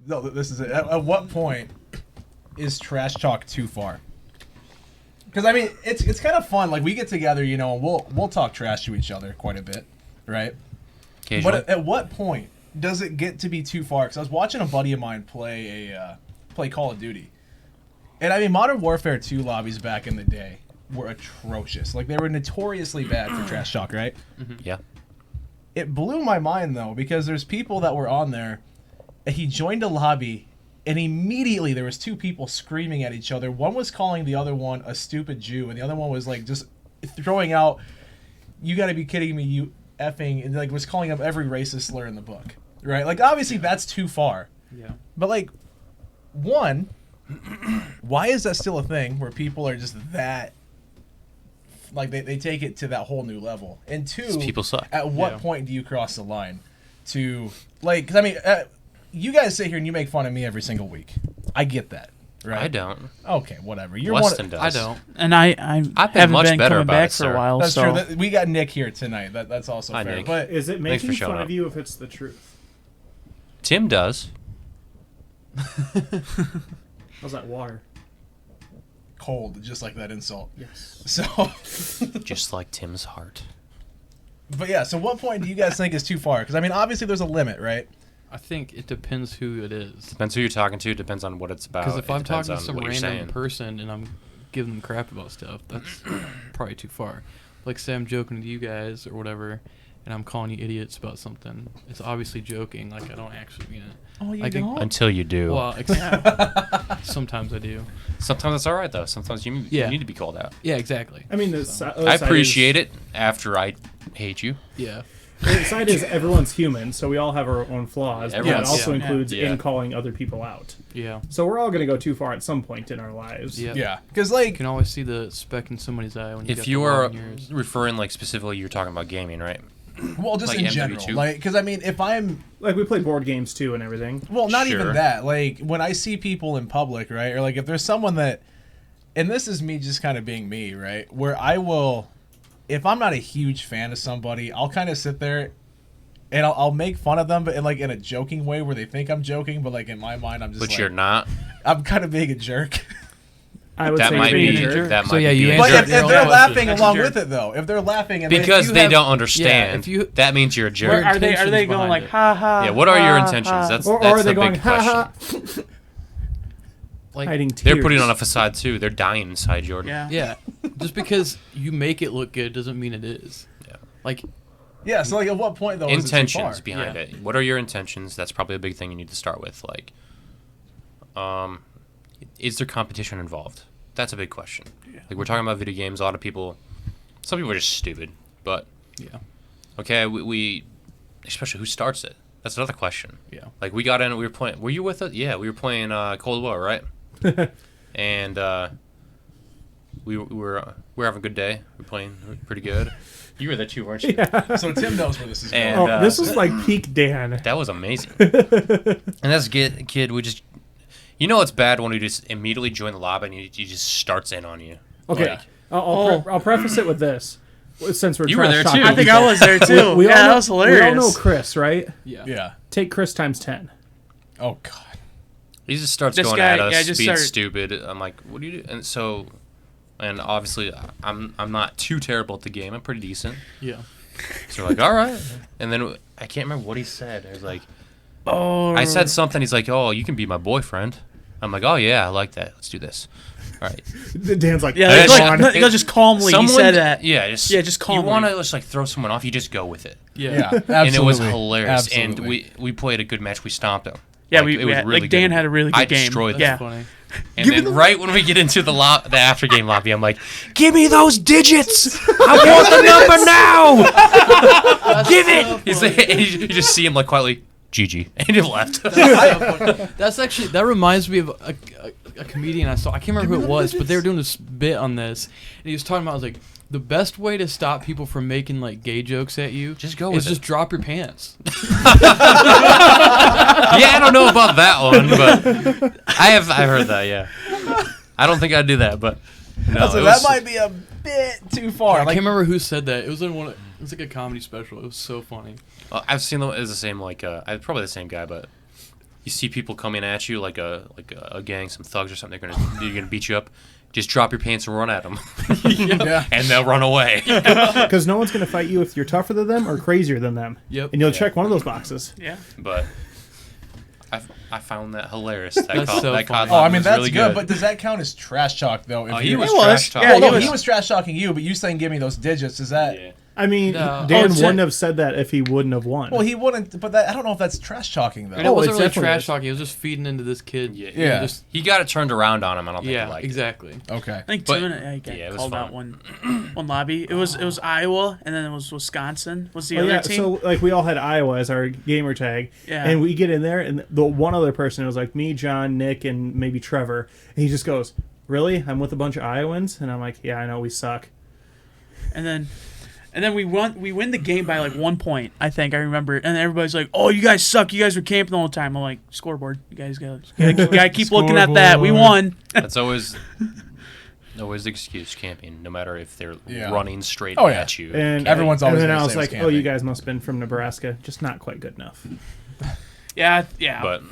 No, this is it. At what point is trash talk too far? Because I mean, it's kind of fun. Like we get together, you know, and we'll talk trash to each other quite a bit, right? But at what point does it get to be too far? Because I was watching a buddy of mine play Call of Duty, and I mean, Modern Warfare 2 lobbies back in the day were atrocious. Like they were notoriously bad for trash talk, right? Mm-hmm. Yeah. It blew my mind though, because there's people that were on there. He joined a lobby, and immediately there was two people screaming at each other. One was calling the other one a stupid Jew, and the other one was like just throwing out, "You got to be kidding me, you effing," and like was calling up every racist slur in the book, right? Like obviously that's too far. Yeah. But like, one, why is that still a thing where people are just that? Like they take it to that whole new level. And two, people suck. At what point do you cross the line to like? Because I mean, you guys sit here and you make fun of me every single week. I get that, right? I don't. Okay, whatever. You're Weston one. does. I don't. And I haven't much been better coming about back it, for a sir. while. That's so true. We got Nick here tonight. That's also Hi, fair. Nick. But Is it Thanks for making showing fun up. of you if it's the truth? Tim does. How's that water? cold, just like that insult. Yes. So, Just like Tim's heart. but yeah. So, what point do you guys think is too far? Because I mean, obviously, there's a limit, right? I think it depends who it is. Depends who you're talking to. Depends on what it's about. Because if I'm depends talking to on some what you're random saying. person and I'm giving them crap about stuff, that's probably too far. Like, say I'm joking with you guys or whatever, and I'm calling you idiots about something. It's obviously joking. Like, I don't actually mean it. Oh, you I think- don't? Until you do. Well, sometimes I do. Sometimes it's all right though. Sometimes you need to be called out. Yeah, exactly. I mean, the I appreciate it after I hate you. Yeah. The side is everyone's human, so we all have our own flaws. But that Everyone's- also yeah. includes Yeah. in calling other people out. Yeah. So we're all going to go too far at some point in our lives. Yeah. Yeah, because You like, can always see the speck in somebody's eye when you If got you the are log in yours. referring like specifically, you're talking about gaming, right? well, just like in MW2? general, like, because I mean, if I'm Like, we play board games, too, and everything. well, not Sure. even that. Like when I see people in public, right, or like if there's someone that, and this is me just kind of being me, right, where I will, if I'm not a huge fan of somebody, I'll kind of sit there. And I'll make fun of them, but in a joking way where they think I'm joking, but like in my mind, I'm just But like, you're not. I'm kind of being a jerk. I would That say might being be. a jerk. That So, might yeah, be. you being But a answered if jerk. your they're own laughing question. along That's a with it, though, if they're laughing and Because you they have- don't understand. if you- that means you're a jerk. Where are they intentions going behind like it. ha ha? Yeah, what are your ha, intentions? ha. That's Or that's are they the going, big ha question. ha, like, hiding tears? They're putting on a facade too. They're dying inside, Jordan. Yeah. yeah, just because you make it look good doesn't mean it is. Yeah. Like, Yeah, so like at what point though? Intentions Is it too behind Yeah. it. What are your intentions? That's probably a big thing you need to start with. Like, is there competition involved? That's a big question. Yeah. Like we're talking about video games. A lot of people, some people are just stupid. But yeah, okay, we especially who starts it. That's another question. yeah, Like we got in, we were playing. Were you with us? Yeah, we were playing Cold War, right? And we were having a good day. We were playing pretty good. You were there too, weren't you? far? So Tim knows where this is going. And Oh, this is like peak Dan. that was amazing. And that's kid. We just, you know, it's bad when you just immediately join the lobby and he just starts in on you. Okay, Like, I'll preface it with this. Since we're You were trash there, talking too. I think people. I was there too. We all yeah, know, that was hilarious. We all know Chris, right? yeah, Yeah. Take Chris times 10. Oh God. he just starts This going guy- at us, yeah, just being started- stupid. I'm like, what do you do? And so, and obviously, I'm not too terrible at the game. I'm pretty decent. yeah. So we're like, all right. And then I can't remember what he said. I was like, Oh, I said something. He's like, oh, you can be my boyfriend. I'm like, oh yeah, I like that. Let's do this. All right. Dan's like, yeah, Hey, like, Sean. like, just calmly he said that. Yeah, just You calmly. want to just like throw someone off, you just go with it. Yeah. Yeah. Absolutely. And it was hilarious. Absolutely. And we played a good match. We stomped him. Yeah, Like, it was really like Dan good. had a really good I game. destroyed them. yeah. That's funny. And then right when we get into the after game lobby, I'm like, give me those digits. I want the number now. Give it. He's like, and you just see him like quietly, GG, and he left. That's actually, that reminds me of a comedian I saw. I can't remember who it was, but they were doing this bit on this, and he was talking about, I was like, the best way to stop people from making like gay jokes at you Just go is with just it. drop your pants. Yeah, I don't know about that one, but I've heard that. Yeah, I don't think I'd do that, but no, So it that was- might be a bit too far. I Like, can't remember who said that. It was in one. It was like a comedy special. It was so funny. I've seen it's the same like probably the same guy, but you see people coming at you like a gang, some thugs or something. They're gonna beat you up. Just drop your pants and run at them, Yeah. and they'll run away. Because no one's going to fight you if you're tougher than them or crazier than them. Yep. And you'll check one of those boxes. Yeah. But I found that hilarious. That That's so that funny. COD Oh, I mean was that's really good, but does that count as trash talk though? If Oh, you- he was He was. trash talking. Yeah, Well, no, he he was- was trash talking you, but you saying give me those digits. Is that? Yeah. I mean, No. Dan Oh, wouldn't have said that if he wouldn't have won. Well, he wouldn't. But I don't know if that's trash talking though. And Oh, it wasn't it's really definitely trash is. talking. It was just feeding into this kid. Yeah. Yeah. Just, He got it turned around on him. I don't think he yeah, liked exactly. Okay. I think But- Tuna I got yeah, it was called fun. out one lobby. It was Iowa, and then it was Wisconsin. Was the Oh, other yeah, team? so like we all had Iowa as our gamer tag, Yeah. and we get in there, and the one other person, it was like me, John, Nick, and maybe Trevor, and he just goes, "Really? I'm with a bunch of Iowans," and I'm like, "Yeah, I know, we suck." And then we win the game by like 1 point, I think. I remember. And everybody's like, "Oh, you guys suck. You guys were camping the whole time." I'm like, "Scoreboard. You guys gotta keep looking at that. We won." That's always the excuse, camping. No matter if they're Yeah. running straight Oh, yeah. at you. And Everyone's always And then gonna I was say it was like, "Oh, you camping. guys must have been from Nebraska, just not quite good enough." Yeah. But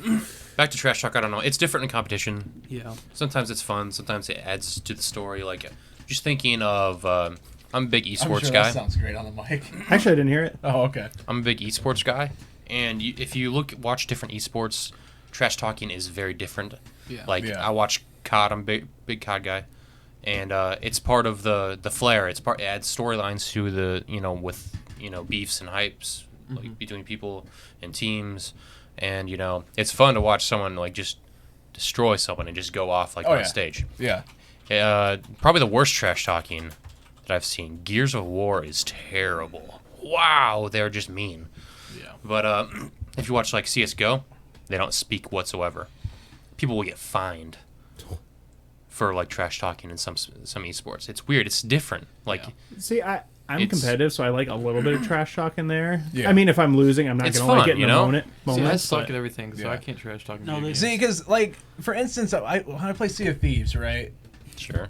back to trash talk. I don't know. It's different in competition. Yeah. Sometimes it's fun. Sometimes it adds to the story. Like just thinking of. I'm a big I'm esports sure guy. that sounds great on the mic. Actually, I didn't hear it. Oh, okay. I'm a big esports guy, and if you watch different esports, trash talking is very different. Yeah. Like Yeah. I watch COD. I'm a big COD guy, and it's part of the flair. It adds storylines to the with beefs and hypes like between people and teams, and it's fun to watch someone like just destroy someone and just go off like Oh, on yeah. stage. Yeah. Probably the worst trash talking that I've seen. Gears of War is terrible. Wow, they're just mean. Yeah. But if you watch like CS:GO, they don't speak whatsoever. People will get fined for like trash talking in some esports. It's weird. It's different. Like See, I'm It's- competitive, so I like a little bit of trash talk in there. Yeah. I mean, if I'm losing, I'm not It's going to like fun, get in you the know? moment. See, I moments, suck but- at everything, so Yeah. I can't trash talk. in No, video they- games. See, because like for instance, when I play Sea of Thieves, right? sure.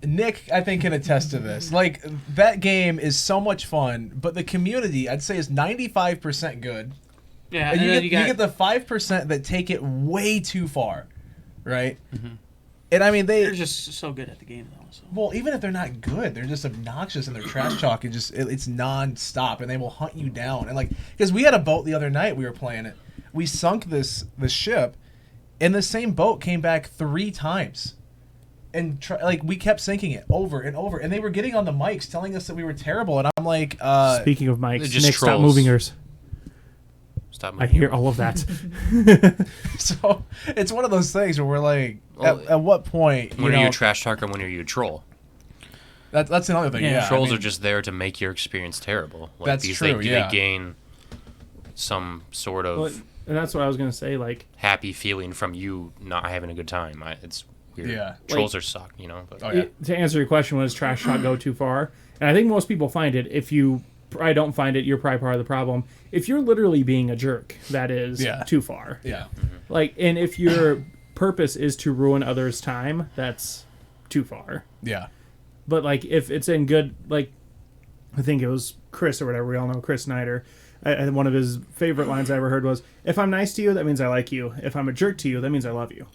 Nick, I think, can attest to this. Like, that game is so much fun, but the community, I'd say, is 95% good. Yeah. And And then you get the 5% that take it way too far, right? Mm-hmm. And I mean, they're just so good at the game, though. So. well, even if they're not good, they're just obnoxious and their trash talk is just, it's non-stop, and they will hunt you down. And like, because we had a boat the other night, we were playing it. We sunk the ship, and the same boat came back 3 times. And we kept sinking it over and over, and they were getting on the mics telling us that we were terrible, and I'm like, Speaking of mics, They're just Nick, stop trolls. moving yours. Stop I moving. hear all of that. so it's one of those things where we're like, Well, at what point, When are you a trash talker? When are you a troll? that's another thing. Yeah. Yeah, Trolls I mean, are just there to make your experience terrible. Like, That's because true, yeah. They gain some sort of Well, and that's what I was going to say. Like, happy feeling from you not having a good time. It's weird. Yeah. Trolls are suck, But Oh, yeah. to answer your question, was trash talk go too far? And I think most people find it. If you probably don't find it, you're probably part of the problem. If you're literally being a jerk, that is Yeah. too far. Yeah. Like, and if your purpose is to ruin others' time, that's too far. Yeah. But like, if it's in good, like, I think it was Chris or whatever. We all know Chris Snyder. And one of his favorite lines I ever heard was, "If I'm nice to you, that means I like you. If I'm a jerk to you, that means I love you."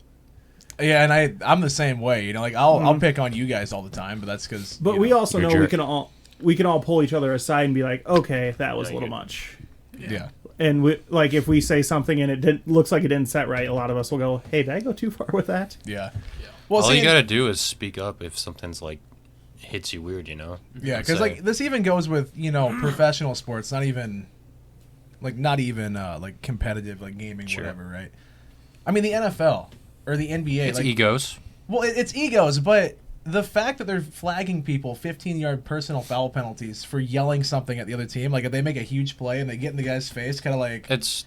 Yeah, and I'm the same way. Like I'll pick on you guys all the time, but that's because. But we also you're a know jerk. we can all pull each other aside and be like, "Okay, that was a little much." Yeah. And like, if we say something and it looks like it didn't set right, a lot of us will go, "Hey, did I go too far with that?" Yeah. Well, all see, you gotta do is speak up if something's like hits you weird, yeah, And because say, like this even goes with professional sports, not even like competitive like gaming, Sure. whatever, right? I mean the NFL or the NBA, it's like egos. well, it's egos, but the fact that they're flagging people 15-yard personal foul penalties for yelling something at the other team, like if they make a huge play and they get in the guy's face, kind of like It's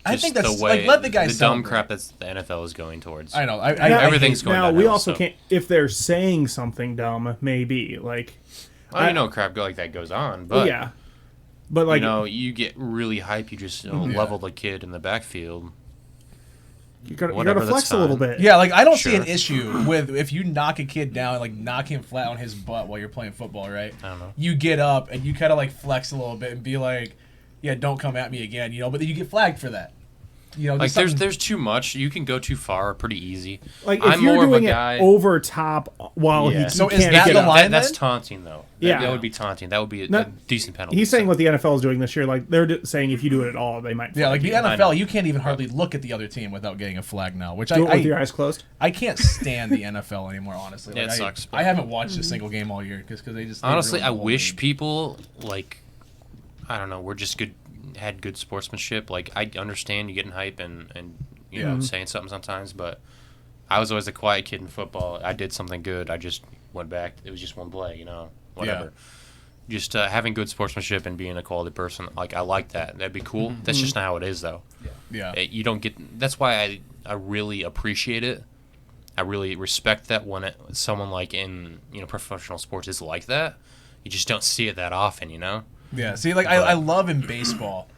I just think that's- the way like, let the guy the dumb celebrate. crap that's the NFL is going towards. I know, I Everything's hate- going Now we downhill, also so- can't, if they're saying something dumb, maybe like, I know crap like that goes on, but yeah, but like, you get really hype. You just level the kid in the backfield. you gotta whatever, flex that's a little fine. bit. Yeah, like I don't see Sure. an issue with if you knock a kid down, like knock him flat on his butt while you're playing football, right? I don't know. You get up and you kind of like flex a little bit and be like, "Yeah, don't come at me again," But then you get flagged for that. you know, Like just something- there's too much. You can go too far pretty easy. Like if I'm you're more of a doing it guy. over top while Yeah. he So is can't that get the up. line? That's then? taunting though. Yeah. That would be taunting. That would be a No, decent penalty. He's saying So- what the NFL is doing this year. Like they're saying if you do it at all, they might. Yeah, like flag the you. NFL, you can't even hardly look at the other team without getting a flag now, which Do it with your eyes closed. I can't stand the NFL anymore. Honestly, Yeah, like, it I, sucks, but- I haven't watched a single game all year because they just they Honestly, ruined I the whole wish league. people like, I don't know, were just had good sportsmanship. Like I understand you getting hype and you know saying something sometimes, but I was always the quiet kid in football. I did something good. I just went back. It was just one play, you know, whatever. Just having good sportsmanship and being a quality person, like I like that. That'd be cool. That's just not how it is, though. Yeah. You don't get. That's why I really appreciate it. I really respect that when someone like in professional sports is like that. You just don't see it that often, you know. Yeah, see, like I love in baseball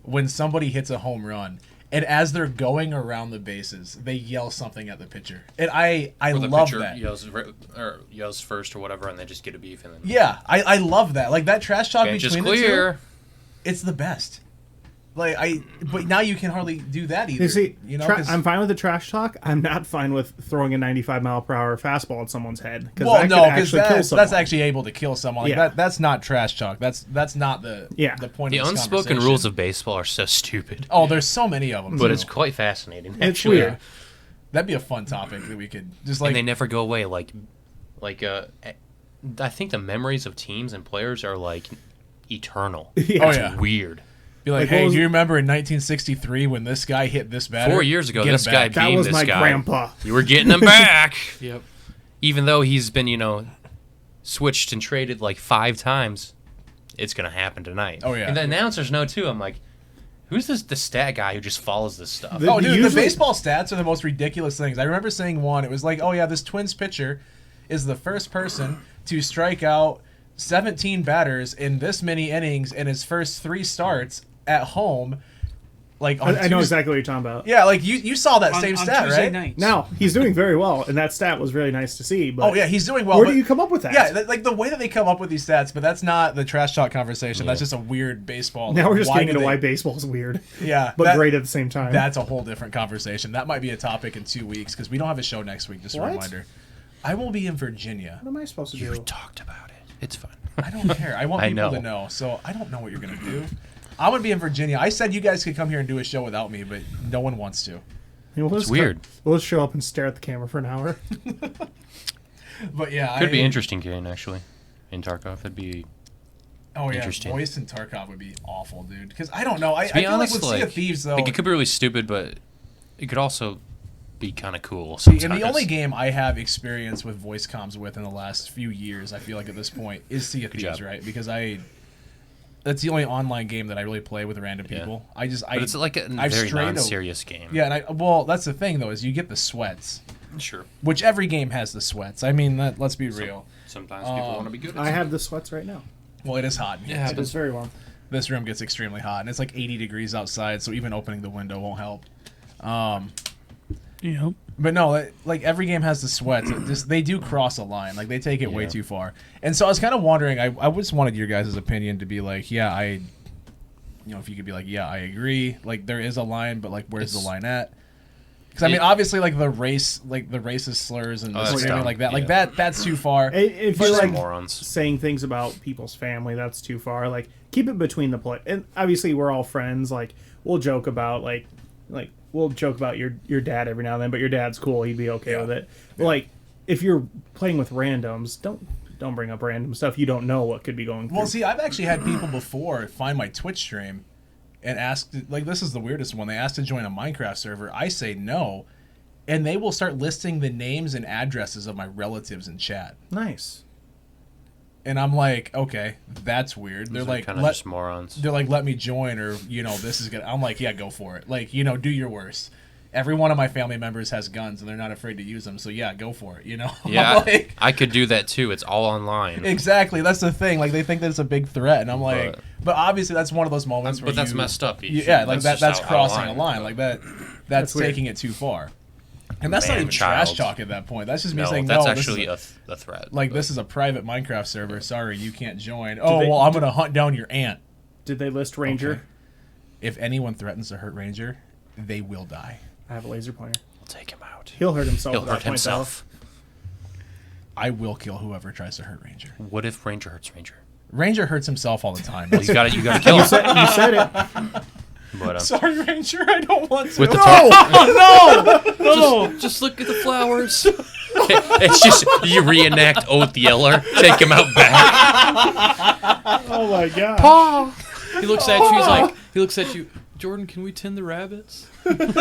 when somebody hits a home run, and as they're going around the bases, they yell something at the pitcher, and I Or the love pitcher that. yells first or whatever, and they just get a beef and then Yeah, I love that. Like that trash talk bench between is the two, clear. it's the best. But now you can hardly do that either. You see, you know, 'cause- I'm fine with the trash talk. I'm not fine with throwing a 95-mile-per-hour fastball at someone's head well, that no, could because actually kill someone. that's actually able to kill someone. Like Yeah. that's not trash talk. That's not the point. The of this unspoken conversation. rules of baseball are so stupid, Oh, there's so many of them. but too. it's quite fascinating. It's Actually. weird. That'd be a fun topic that we could just like. And they never go away. Like, I think the memories of teams and players are like eternal. Yeah. Oh, It's yeah. weird. Be like, Like, hey, what was- do you remember in 1963 when this guy hit this batter? 4 years ago, Get this him guy back. That beamed was this my guy. grandpa. You were getting him back, Yep. even though he's been switched and traded like 5 times. It's gonna happen tonight. Oh, yeah. And the announcers know too. I'm like, who's the stat guy who just follows this stuff? The- Oh, dude, the Usually- baseball stats are the most ridiculous things. I remember seeing one. It was like, oh, yeah, this Twins pitcher is the first person to strike out 17 batters in this many innings in his first 3 starts at home. Like on I know Tues- exactly what you're talking about. Yeah, like you saw that on, same on stat, Tuesday right? nights. Now he's doing very well, and that stat was really nice to see. But Oh, yeah, he's doing well. where but- do you come up with that? Yeah, like the way that they come up with these stats, but that's not the trash talk conversation. That's just a weird baseball. Now we're just Why getting do into they- why baseball's weird, Yeah, but that- great at the same time. That's a whole different conversation. That might be a topic in 2 weeks because we don't have a show next week. Just a What? reminder. I will be in Virginia. What am I supposed to You do? talked about it. It's fun. I don't care. I want I people to know. know. So I don't know what you're gonna do. I'm gonna be in Virginia. I said you guys could come here and do a show without me, but no one wants to. We'll It's just weird. We'll just show up and stare at the camera for an hour. But yeah, Could be interesting, Kane. Actually, in Tarkov, it'd be. Oh yeah, interesting. voice in Tarkov would be awful, dude. Because I don't know. I To be feel honest, like with Sea of Thieves though. like it could be really stupid, but it could also be kind of cool. See, Sometimes. and the only game I have experience with voice comms with in the last few years, I feel like at this point, is Sea of Good Thieves, job. right? Because that's the only online game that I really play with random Yeah. people. But it's like a I've very strayed non-serious game. Yeah, and well, that's the thing though, is you get the sweats, Sure. which every game has the sweats. I mean, let's be real. Sometimes people want to be good at I have the sweats right now. Well, it is hot. in here, Yeah, too. It is very warm. This room gets extremely hot, and it's like 80 degrees outside, so even opening the window won't help. Yep. But no, like every game has the sweats. They do cross a line. Like they take it way Yeah. too far. And so I was kind of wondering. I just wanted your guys' opinion to be like, yeah, if you could be like, yeah, I agree. Like there is a line, but like where's the line at? Because I mean, obviously, like the racist slurs and that's discriminating dumb. like that, like Yeah. that's too far. If Bunch you're of like morons. saying things about people's family, that's too far. Like keep it between the play. And obviously, we're all friends. Like we'll joke about like we'll joke about your dad every now and then, but your dad's cool. He'd be okay with it. Like if you're playing with randoms, don't bring up random stuff. You don't know what could be going through. Well, see, I've actually had people before find my Twitch stream and ask, like, this is the weirdest one. They asked to join a Minecraft server. I say no, and they will start listing the names and addresses of my relatives in chat. Nice. And I'm like, okay, that's weird. They're Those are like, kind of just morons. they're like, let me join, or this is good. I'm like, yeah, go for it. Like, do your worst. Every one of my family members has guns, and they're not afraid to use them. So yeah, go for it. Yeah, Like, I could do that too. It's all online. exactly. That's the thing. Like they think that it's a big threat, and I'm like, but obviously that's one of those moments where But that's you- messed up. Yeah, like just that's out of crossing line. a line. Like that's weird. taking it too far. And that's not Man even trash child. talk at that point. That's just me No, saying that's no. actually this is a threat. like but- this is a private Minecraft server. Sorry, you can't join. Oh they- well, I'm gonna hunt down your aunt. Did they list Ranger? Okay. If anyone threatens to hurt Ranger, they will die. I have a laser pointer. We'll take him out. He'll hurt himself. He'll at that hurt point, himself. I will kill whoever tries to hurt Ranger. What if Ranger hurts Ranger? Ranger hurts himself all the time. Well, you got to kill him. though. You said it. But, Sorry, Ranger, I don't want to. with the Just look at the flowers. it's just you reenact Oath Yeller, take him out back. Oh my god. He looks at you. He looks at you. Jordan, can we tend the rabbits? Just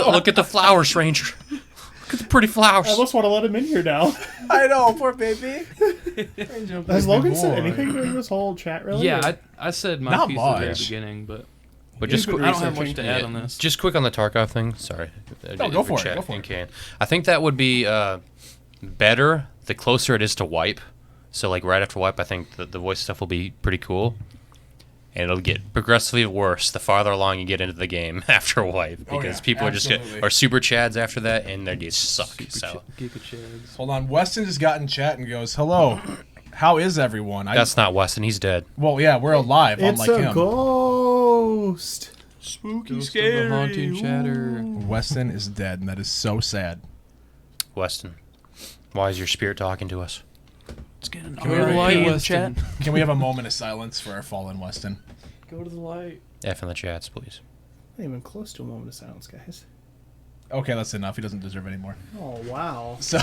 look at the flowers, Ranger. Look at the pretty flowers. I almost want to let him in here now. I know, poor baby. Has Logan said anything during this whole chat, really? Yeah, I said my Not piece at the very much. beginning, but Just You've been I don't have much researching. to add on this. Just quick on the Tarkov thing. Sorry. No, go for it, go for You it. can. I think that would be better the closer it is to wipe. So like right after wipe, I think the voice stuff will be pretty cool. And it'll get progressively worse the farther along you get into the game after wipe, because yeah, people absolutely. are super chads after that, and they just suck. So Giga Chads. Hold on, Weston just got in chat and goes, "Hello, how is everyone?" that's not Weston. He's dead. Well, yeah, we're alive, It's unlike a him. ghost. Spooky, Ghost of the haunting chatter. Weston is dead, and that is so sad. Weston, why is your spirit talking to us? Let's get an Go to the RIP light, in Weston. chat. Can we have a moment of silence for our fallen Weston? Go to the light. F in the chats, please. Not even close to a moment of silence, guys. Okay, that's enough. He doesn't deserve any more. Oh wow. So,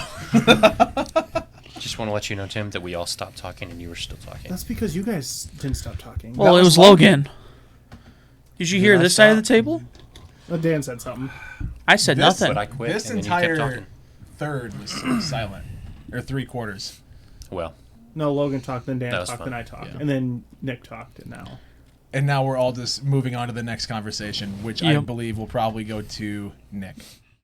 Just want to let you know, Tim, that we all stopped talking and you were still talking. That's because you guys didn't stop talking. Well, That it was was Logan. Did you hear I this side of the stop? table? Oh, Dan said something. I said This- nothing. But I quit, this and then you kept entire talking. third was silent, or 3/4. Well, No, Logan talked, then Dan That was talked, fun. then I talked, Yeah. and then Nick talked, and now. And now we're all just moving on to the next conversation, which I Yep. believe will probably go to Nick.